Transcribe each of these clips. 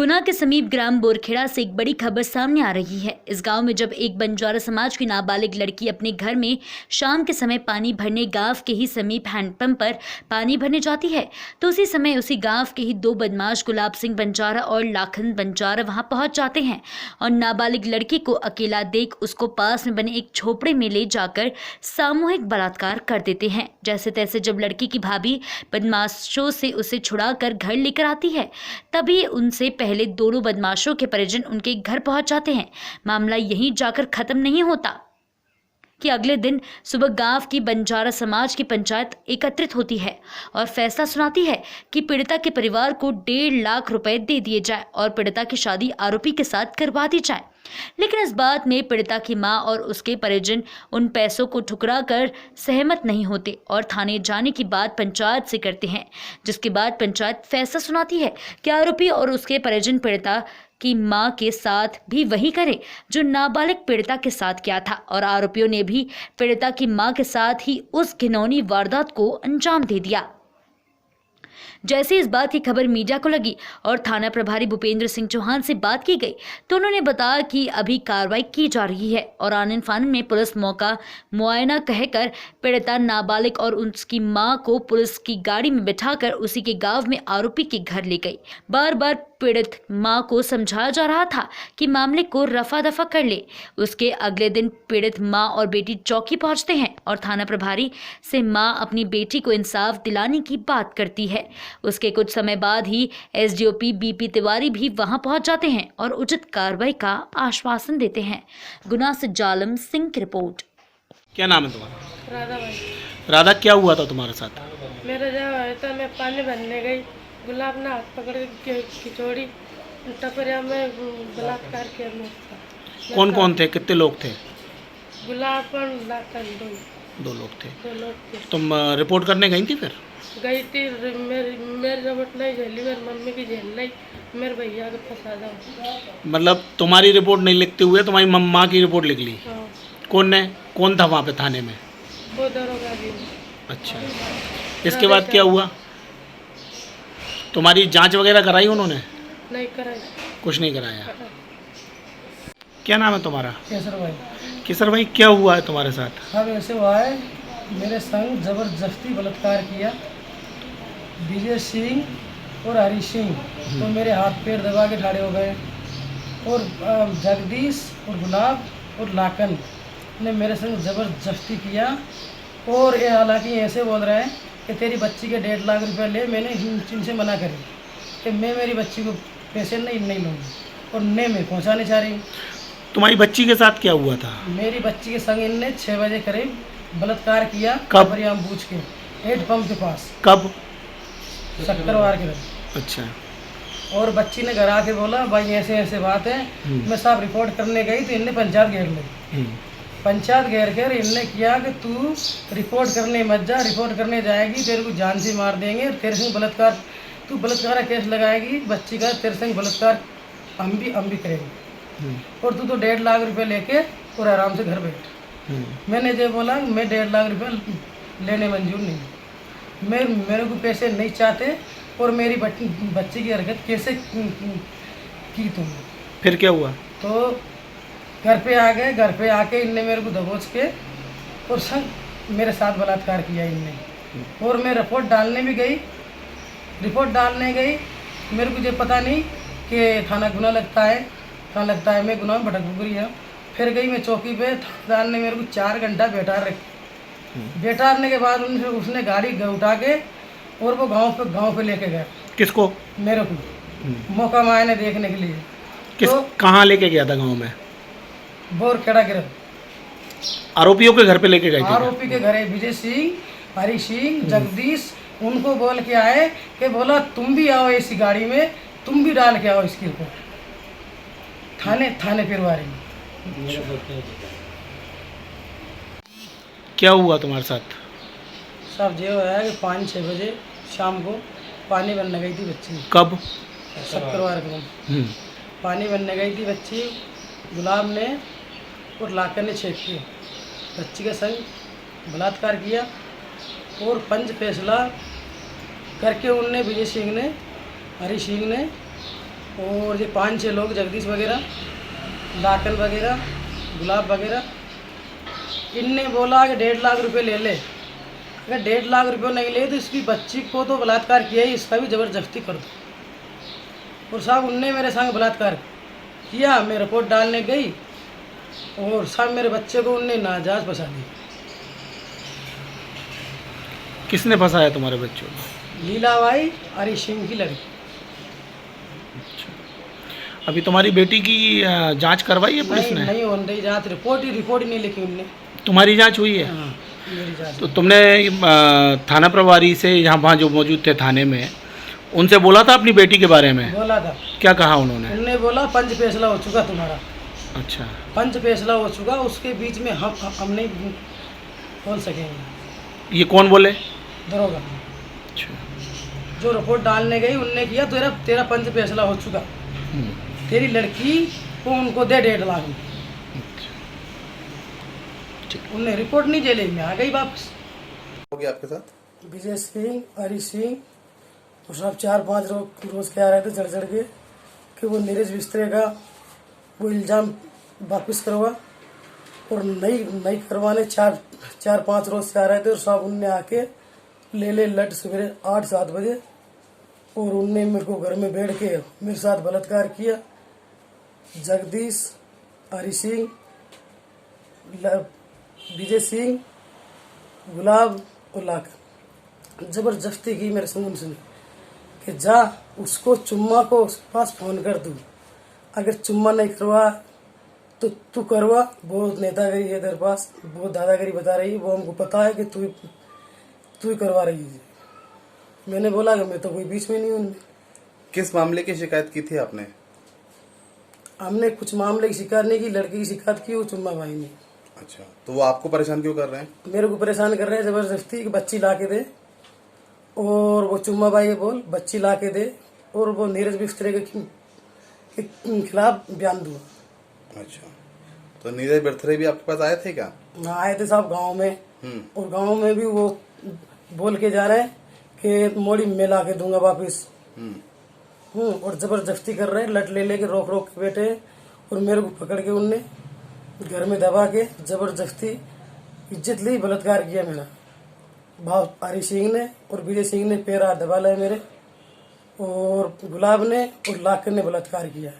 गुना के समीप ग्राम बोरखेड़ा से एक बड़ी खबर सामने आ रही है। इस गांव में जब एक बंजारा समाज की नाबालिग लड़की अपने घर में शाम के समय पानी भरने गांव के ही समीप हैंडपंप पर पानी भरने जाती है, तो उसी समय उसी गांव के ही दो बदमाश गुलाब सिंह बंजारा और लाखन बंजारा वहां पहुंच जाते हैं और नाबालिग लड़की को अकेला देख उसको पास में बने एक झोपड़े में ले जाकर सामूहिक बलात्कार कर देते हैं। जैसे तैसे जब लड़की की भाभी बदमाशों से उसे छुड़ाकर घर लेकर आती है, तभी उनसे पहले दोनों बदमाशों के परिजन उनके घर पहुंच जाते हैं। मामला यहीं जाकर खत्म नहीं होता कि अगले दिन सुबह गांव की बंजारा समाज की पंचायत एकत्रित होती है और फैसला सुनाती है कि पीड़िता के परिवार को 1.5 लाख रुपए दे दिए जाए और पीड़िता की शादी आरोपी के साथ करवा दी जाए। लेकिन इस बात में पीड़िता की मां और उसके परिजन उन पैसों को ठुकरा कर सहमत नहीं होते और थाने जाने की बात पंचायत से करते हैं, जिसके बाद पंचायत फैसला सुनाती है कि आरोपी और उसके परिजन पीड़िता की मां के साथ भी वही करे जो नाबालिग पीड़िता के साथ किया था और आरोपियों ने भी पीड़िता की मां के साथ ही उस घिनौनी वारदात को अंजाम दे दिया। जैसे इस बात की खबर मीडिया को लगी और थाना प्रभारी भूपेंद्र सिंह चौहान से बात की गई तो उन्होंने बताया कि अभी कार्रवाई की जा रही है और आनन फानन में पुलिस मौका मुआयना कहकर पीड़िता नाबालिग और उसकी मां को पुलिस की गाड़ी में बिठाकर उसी के गांव में आरोपी के घर ले गई। बार बार पीड़ित मां को समझाया जा रहा था कि मामले को रफा दफा कर ले। उसके अगले दिन पीड़ित मां और बेटी चौकी पहुंचते हैं और थाना प्रभारी से मां अपनी बेटी को इंसाफ दिलाने की बात करती है। उसके कुछ समय बाद ही एसडीओपी बीपी तिवारी भी वहां पहुंच जाते हैं और उचित कार्रवाई का आश्वासन देते हैं। गुना से जालम सिंह की रिपोर्ट। क्या नाम है तुम्हारा? राधा भाई। राधा, क्या हुआ था तुम्हारे साथ? मेरा जब आया था, मैं पानी भरने गई, गुलाब ने हाथ पकड़ के खिचौड़ी टपरिया में बलात्कार किया मेरे साथ। कौन कौन थे, कितने लोग थे? गुलाब और लाखन दो लोग थे। दो लोग थे। तुम रिपोर्ट करने गई थी फिर? गई थी, मेरी जबत नहीं झेली, मेरी मम्मी की झेल नहीं, मेरे भैया को फंसा दो। मतलब तुम्हारी रिपोर्ट नहीं लिखते हुए तुम्हारी माँ की रिपोर्ट लिख ली? हाँ। कौन था वहाँ पे थाने में? वो दरोगा भी। अच्छा, इसके बाद क्या हुआ? तुम्हारी जांच वगैरह कराई उन्होंने? नहीं कराई। कुछ नहीं कराया। क्या नाम है तुम्हारा? केसर भाई। किशोर भाई, क्या हुआ है तुम्हारे साथ? अब ऐसे हुआ है, मेरे संग जबरदस्ती बलात्कार किया विजय सिंह और हरी सिंह, तो मेरे हाथ पैर दबा के ठाड़े हो गए और जगदीश और गुलाब और लाखन ने मेरे संग जबरदस्ती किया और ये हालांकि ऐसे बोल रहे हैं कि तेरी बच्ची के 1.5 लाख रुपए ले। मैंने इनसे मना करी कि मैं मेरी बच्ची को पैसे नहीं लूँगी और न मैं पहुँचाने चाह रही। तुम्हारी बच्ची के साथ क्या हुआ था? मेरी बच्ची के संग इनने 6 बजे करीब बलात्कार किया। कब? बूझ के हेड पंप के पास। कब? शुक्रवार के दिन। अच्छा। और बच्ची ने घर आके बोला भाई ऐसे ऐसे बात है। मैं साहब रिपोर्ट करने गई तो इनने पंचायत घेर ली। पंचायत घेर कर इनने किया कि तू रिपोर्ट करने मत जा, रिपोर्ट करने जाएगी तेरे को जान से मार देंगे और तेरे संग बलात्कार, तू बलात्कार का केस लगाएगी बच्ची का, तेरे संग बलात्कार हम भी करेंगे और तू तो 1.5 लाख रुपए लेके और आराम से घर बैठ। मैंने जो बोला मैं 1.5 लाख रुपए लेने मंजूर नहीं, मेरे को पैसे नहीं चाहते और मेरी बच्ची की हरकत कैसे की तुमने? फिर क्या हुआ? तो घर पे आ गए, घर पे आके इनने मेरे को दबोच के और संग मेरे साथ बलात्कार किया इनने। और मैं रिपोर्ट डालने भी गई, मेरे को जो पता नहीं कि थाना गुना लगता है, कहाँ लगता है, मैं गुना में भटक गई है। फिर गई मैं चौकी पे, थानेदार ने मेरे को 4 घंटा बैठाने के बाद उसने गाड़ी उठा के और वो गांव पे लेके गया। किसको? मेरे को मौका मायने देखने के लिए। तो कहाँ लेके गया था? गांव में? बोरखेड़ा गिरफ्त। आरोपियों के घर पे लेके गए थे? आरोपी के घर है विजय सिंह, हरी सिंह, जगदीश, उनको बोल के आए कि बोला तुम भी आओ ऐसी गाड़ी में, तुम भी डाल के आओ इसके ऊपर थाने पिरवारी में। क्या हुआ तुम्हारे साथ? सब ये हुआ है कि 5-6 बजे शाम को पानी भरने गई थी बच्ची। कब? शुक्रवार को पानी भरने गई थी बच्ची। गुलाब ने और लाखन ने छेक के बच्ची का संग बलात्कार किया और पंच फैसला करके उनने विजय सिंह ने, हरी सिंह ने और ये 5-6 लोग, जगदीश वगैरह, लाटन वगैरह, गुलाब वगैरह, इनने बोला कि 1.5 लाख रुपए ले ले। अगर 1.5 लाख रुपए नहीं ले तो इसकी बच्ची को तो बलात्कार किया ही, इसका भी ज़बरदस्ती कर दो। और साहब उनने मेरे संग बलात्कार किया। मैं रिपोर्ट डालने गई और साहब मेरे बच्चे को उनने नाजायज़ फंसा दी। किसने फंसाया तुम्हारे बच्चों को? लीलाबाई हरी सिंह की लड़की। अभी तुम्हारी बेटी की जांच करवाई है पुलिस ने? नहीं हो रही जांच, रिपोर्ट ही नहीं लिखी उनने। तुम्हारी जांच हुई है? हाँ, मेरी जांच। तो तुमने थाना प्रभारी से यहाँ वहाँ जो मौजूद थे थाने में, उनसे बोला था अपनी बेटी के बारे में? बोला था। क्या कहा उन्होंने? उनने बोला पंच फैसला हो चुका तुम्हारा। अच्छा, पंच फैसला हो चुका, उसके बीच में हम नहीं बोल सकेंगे। ये कौन बोले? दरोगा। अच्छा, जो रिपोर्ट डालने गई उनने किया, तेरा पंच फैसला हो चुका, तेरी लड़की को उनको दे 1.5 लाख। उनने रिपोर्ट नहीं जेले में आ गई वापस। हो गया आपके साथ? विजय सिंह, हरी सिंह और सब 4-5 रोज के आ रहे थे चढ़ के कि वो नीरज बिस्तरे का वो इल्ज़ाम वापस करवा, और नहीं करवाने 4-5 रोज से आ रहे थे। और सब उनने आके ले लट सवेरे 8-7 बजे, और उनने मेरे को घर में बैठ के मेरे साथ बलात्कार किया। जगदीश, हरी सिंह, विजय सिंह, गुलाब और लाकर जबरदस्ती की मेरे सुन कि जा उसको चुम्मा को उसके पास फ़ोन कर दूँ, अगर चुम्मा नहीं करवा तो तू करवा। बहुत नेतागिरी है तेरे पास, बहुत दादागिरी बता रही है, वो हमको पता है कि तू ही करवा रही है। मैंने बोला कि मैं तो कोई बीच में नहीं हूँ। किस मामले की शिकायत की थी आपने? हमने कुछ मामले की शिकायत नहीं की, लड़की की शिकायत की, वो चुम्मा भाई ने। अच्छा, तो वो आपको परेशान क्यों कर रहे हैं? मेरे को परेशान कर रहे हैं जबरदस्ती कि बच्ची ला के दे, और वो चुम्मा भाई बोल बच्ची ला के दे, और वो नीरज बिस्तरे के खिलाफ बयान दूँ। अच्छा, तो नीरज बिस्तरे भी आपके पास आए थे क्या? आए थे साहब गाँव में, और गाँव में भी वो बोल के जा रहे हैं कि मोड़ी में ला के दूंगा वापिस। और जबरदस्ती कर रहे हैं, लट ले के रोक के बैठे, और मेरे को पकड़ के उनने घर में दबा के जबरदस्ती इज्जत ली, बलात्कार किया मेरा। भाव हरी सिंह ने और विजय सिंह ने पैर हाथ दबा लाए मेरे, और गुलाब ने और लाकर ने बलात्कार किया है।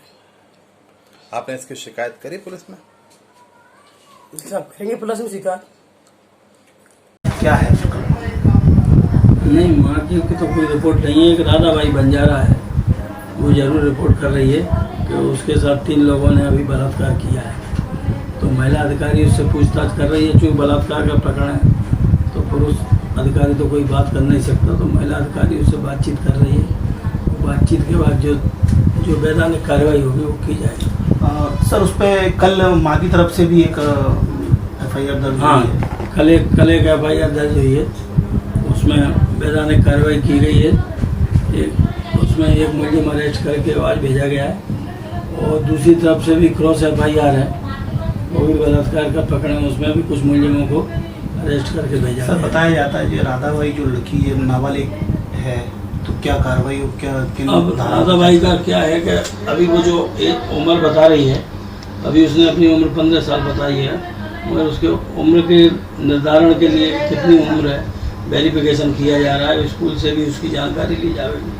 आपने इसकी शिकायत करी पुलिस में? सब करेंगे पुलिस में शिकायत। क्या है? नहीं, माँ की तो कोई रिपोर्ट नहीं है। एक राधा भाई बंजारा है, वो जरूर रिपोर्ट कर रही है कि उसके साथ 3 लोगों ने अभी बलात्कार किया है। तो महिला अधिकारी उससे पूछताछ कर रही है। चूँकि बलात्कार का प्रकरण है तो पुरुष अधिकारी तो कोई बात कर नहीं सकता, तो महिला अधिकारी उससे बातचीत कर रही है। बातचीत के बाद जो वैधानिक कार्रवाई होगी वो की जाएगी। सर, उस पर कल माँ की तरफ से भी एक FIR दर्ज हुई है। कल एक FIR दर्ज हुई है, उसमें वैधानिक कार्रवाई की गई है। उसमें एक मुलजिम अरेस्ट करके आज भेजा गया है, और दूसरी तरफ से भी क्रॉस FIR है, वो भी बलात्कार का प्रकरण है, उसमें भी कुछ मुलजिमों को अरेस्ट करके भेजा सर, गया। बताया जाता है कि राधा भाई जो लड़की है नाबालिग है, तो क्या कार्रवाई हो, क्या अब राधा भाई का क्या है कि अभी वो जो एक उम्र बता रही है, अभी उसने अपनी उम्र 15 साल बताई है, मगर उसके उम्र के निर्धारण के लिए कितनी उम्र है वेरिफिकेशन किया जा रहा है। स्कूल से भी उसकी जानकारी ली जाएगी।